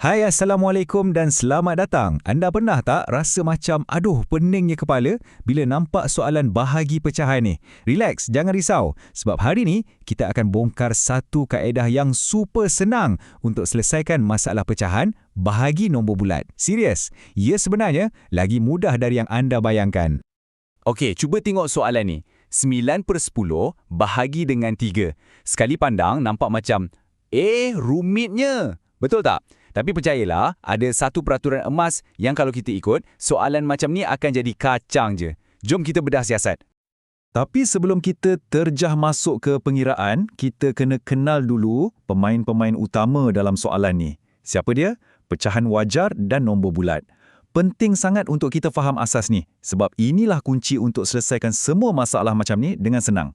Hai, Assalamualaikum dan selamat datang. Anda pernah tak rasa macam peningnya kepala bila nampak soalan bahagi pecahan ni? Relax, jangan risau. Sebab hari ni kita akan bongkar satu kaedah yang super senang untuk selesaikan masalah pecahan bahagi nombor bulat. Serius, ia sebenarnya lagi mudah dari yang anda bayangkan. Okey, cuba tengok soalan ni. 9/10 bahagi dengan 3. Sekali pandang nampak macam, rumitnya. Betul tak? Tapi percayalah, ada satu peraturan emas yang kalau kita ikut, soalan macam ni akan jadi kacang je. Jom kita bedah siasat. Tapi sebelum kita terjah masuk ke pengiraan, kita kena kenal dulu pemain-pemain utama dalam soalan ni. Siapa dia? Pecahan wajar dan nombor bulat. Penting sangat untuk kita faham asas ni, sebab inilah kunci untuk selesaikan semua masalah macam ni dengan senang.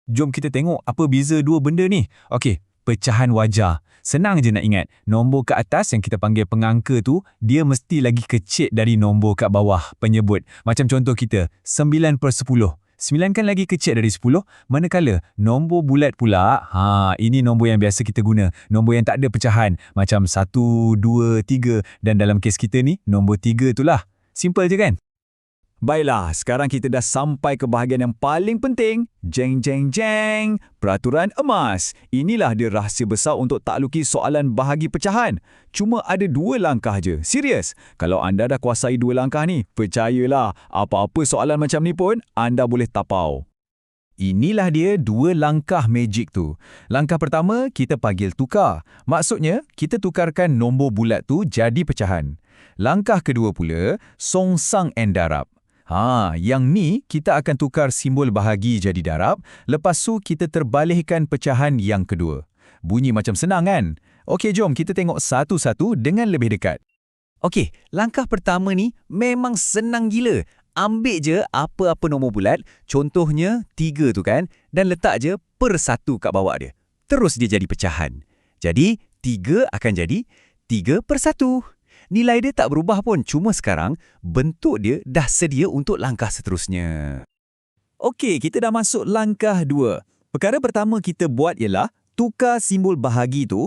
Jom kita tengok apa beza dua benda ni. Okey, pecahan wajar. Senang je nak ingat, nombor kat atas yang kita panggil pengangka tu, dia mesti lagi kecil dari nombor kat bawah, penyebut. Macam contoh kita, 9/10. 9 kan lagi kecil dari 10, manakala nombor bulat pula, ini nombor yang biasa kita guna. Nombor yang tak ada pecahan, macam 1, 2, 3, dan dalam kes kita ni, nombor 3 itulah. Simple je kan? Baiklah, sekarang kita dah sampai ke bahagian yang paling penting. Jeng, jeng, jeng. Peraturan emas. Inilah dia rahsia besar untuk takluki soalan bahagi pecahan. Cuma ada 2 langkah je. Serius. Kalau anda dah kuasai 2 langkah ni, percayalah, apa-apa soalan macam ni pun, anda boleh tapau. Inilah dia 2 langkah magic tu. Langkah pertama, kita panggil tukar. Maksudnya, kita tukarkan nombor bulat tu jadi pecahan. Langkah kedua pula, songsang and darab. Yang ni kita akan tukar simbol bahagi jadi darab, lepas tu kita terbalikkan pecahan yang kedua. Bunyi macam senang kan? Okey, jom kita tengok satu-satu dengan lebih dekat. Okey, langkah pertama ni memang senang gila. Ambil je apa-apa nombor bulat, contohnya 3 tu kan, dan letak je per 1 kat bawah dia. Terus dia jadi pecahan. Jadi, 3 akan jadi 3/1. Nilai dia tak berubah pun, cuma sekarang bentuk dia dah sedia untuk langkah seterusnya. Okey, kita dah masuk langkah 2. Perkara pertama kita buat ialah tukar simbol bahagi tu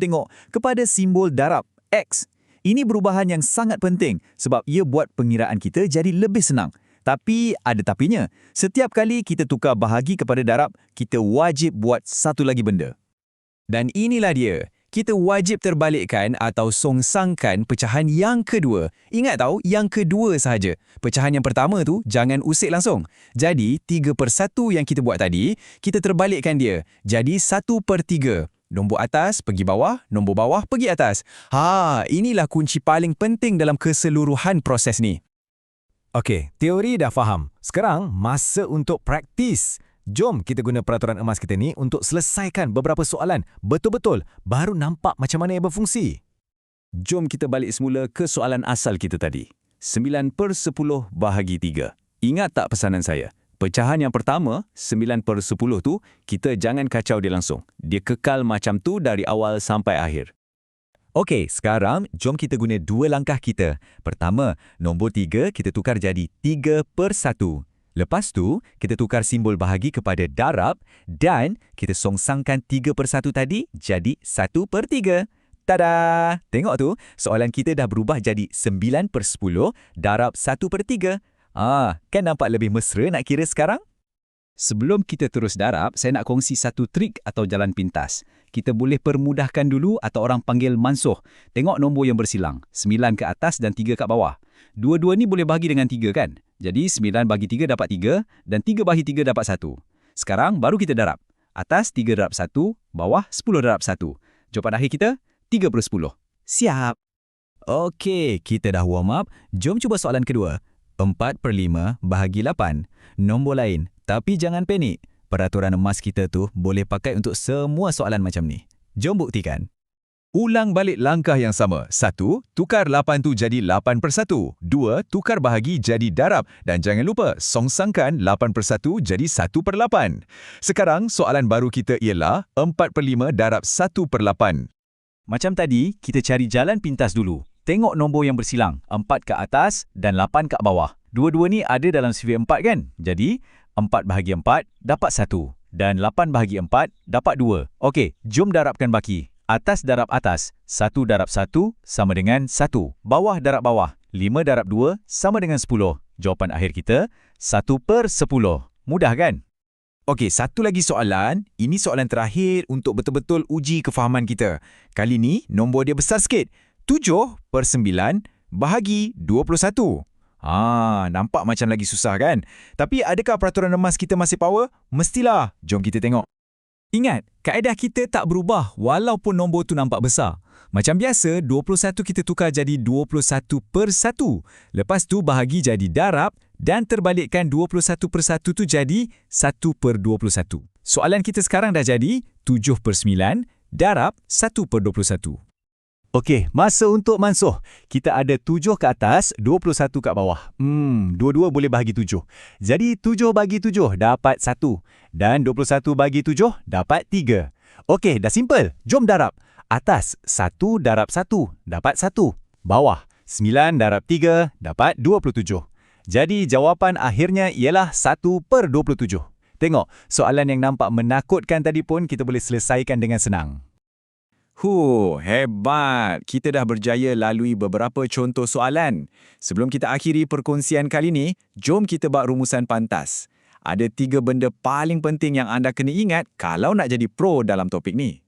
tengok, kepada simbol darab, X. Ini perubahan yang sangat penting sebab ia buat pengiraan kita jadi lebih senang. Tapi ada tapinya, setiap kali kita tukar bahagi kepada darab, kita wajib buat satu lagi benda. Dan inilah dia. Kita wajib terbalikkan atau songsangkan pecahan yang kedua. Ingat tahu, yang kedua sahaja. Pecahan yang pertama tu jangan usik langsung. Jadi, 3/1 yang kita buat tadi, kita terbalikkan dia. Jadi, 1/3. Nombor atas pergi bawah, nombor bawah pergi atas. Inilah kunci paling penting dalam keseluruhan proses ni. Okey, teori dah faham. Sekarang, masa untuk praktis. Jom kita guna peraturan emas kita ni untuk selesaikan beberapa soalan betul-betul baru nampak macam mana ia berfungsi. Jom kita balik semula ke soalan asal kita tadi. 9/10 bahagi 3. Ingat tak pesanan saya? Pecahan yang pertama, 9/10 tu, kita jangan kacau dia langsung. Dia kekal macam tu dari awal sampai akhir. Okey, sekarang jom kita guna 2 langkah kita. Pertama, nombor 3 kita tukar jadi 3/1. Lepas tu, kita tukar simbol bahagi kepada darab dan kita songsangkan 3/1 tadi jadi 1/3. Tada! Tengok tu, soalan kita dah berubah jadi 9/10 darab 1/3. Kan nampak lebih mesra nak kira sekarang? Sebelum kita terus darab, saya nak kongsi satu trik atau jalan pintas. Kita boleh permudahkan dulu atau orang panggil mansuh. Tengok nombor yang bersilang, 9 ke atas dan 3 kat bawah. Dua-dua ni boleh bahagi dengan 3 kan? Jadi 9 bagi 3 dapat 3 dan 3 bagi 3 dapat 1. Sekarang baru kita darab. Atas 3 darab 1, bawah 10 darab 1. Jawapan akhir kita 3/10. Siap! Okey, kita dah warm up. Jom cuba soalan kedua. 4/5 bahagi 8. Nombor lain, tapi jangan panik. Peraturan emas kita tu boleh pakai untuk semua soalan macam ni. Jom buktikan. Ulang balik langkah yang sama. 1. Tukar 8 tu jadi 8/1. 2. Tukar bahagi jadi darab. Dan jangan lupa, songsangkan 8/1 jadi 1/8. Sekarang, soalan baru kita ialah 4/5 darab 1/8. Macam tadi, kita cari jalan pintas dulu. Tengok nombor yang bersilang, 4 ke atas dan 8 ke bawah. Dua-dua ni ada dalam sifir 4 kan? Jadi, 4 bahagi 4 dapat 1. Dan 8 bahagi 4 dapat 2. Okey, jom darabkan baki. Atas darab atas, 1 darab 1 sama dengan 1. Bawah darab bawah, 5 darab 2 sama dengan 10. Jawapan akhir kita, 1/10. Mudah kan? Okey, satu lagi soalan. Ini soalan terakhir untuk betul-betul uji kefahaman kita. Kali ni, nombor dia besar sikit. 7/9 bahagi 21. Nampak macam lagi susah kan? Tapi adakah peraturan emas kita masih power? Mestilah. Jom kita tengok. Ingat, kaedah kita tak berubah walaupun nombor tu nampak besar. Macam biasa, 21 kita tukar jadi 21/1. Lepas tu bahagi jadi darab dan terbalikkan 21/1 tu jadi 1/21. Soalan kita sekarang dah jadi 7/9 darab 1/21. Okey, masa untuk mansuh. Kita ada 7 ke atas, 21 kat bawah. Dua-dua boleh bahagi 7. Jadi 7 bagi 7 dapat 1. Dan 21 bagi 7 dapat 3. Okey, dah simple. Jom darab. Atas, 1 darab 1 dapat 1. Bawah, 9 darab 3 dapat 27. Jadi jawapan akhirnya ialah 1/27. Tengok, soalan yang nampak menakutkan tadi pun kita boleh selesaikan dengan senang. Hebat! Kita dah berjaya lalui beberapa contoh soalan. Sebelum kita akhiri perkongsian kali ni, jom kita buat rumusan pantas. Ada 3 benda paling penting yang anda kena ingat kalau nak jadi pro dalam topik ni.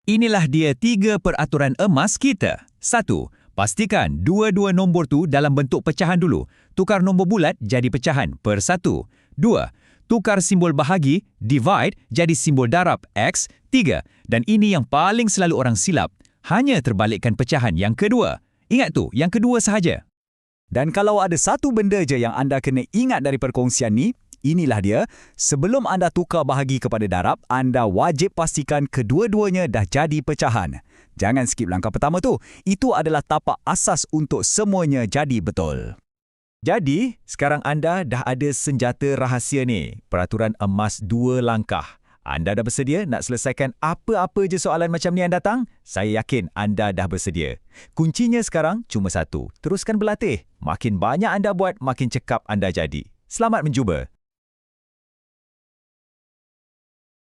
Inilah dia 3 peraturan emas kita. 1. Pastikan dua-dua nombor tu dalam bentuk pecahan dulu. Tukar nombor bulat jadi pecahan per 1. 2. Tukar simbol bahagi, divide, jadi simbol darab X. 3. Dan ini yang paling selalu orang silap. Hanya terbalikkan pecahan yang kedua. Ingat tu, yang kedua sahaja. Dan kalau ada satu benda je yang anda kena ingat dari perkongsian ni, inilah dia. Sebelum anda tukar bahagi kepada darab, anda wajib pastikan kedua-duanya dah jadi pecahan. Jangan skip langkah pertama tu. Itu adalah tapak asas untuk semuanya jadi betul. Jadi, sekarang anda dah ada senjata rahsia ni. Peraturan emas 2 langkah. Anda dah bersedia nak selesaikan apa-apa je soalan macam ni yang datang? Saya yakin anda dah bersedia. Kuncinya sekarang cuma satu. Teruskan berlatih. Makin banyak anda buat, makin cekap anda jadi. Selamat mencuba.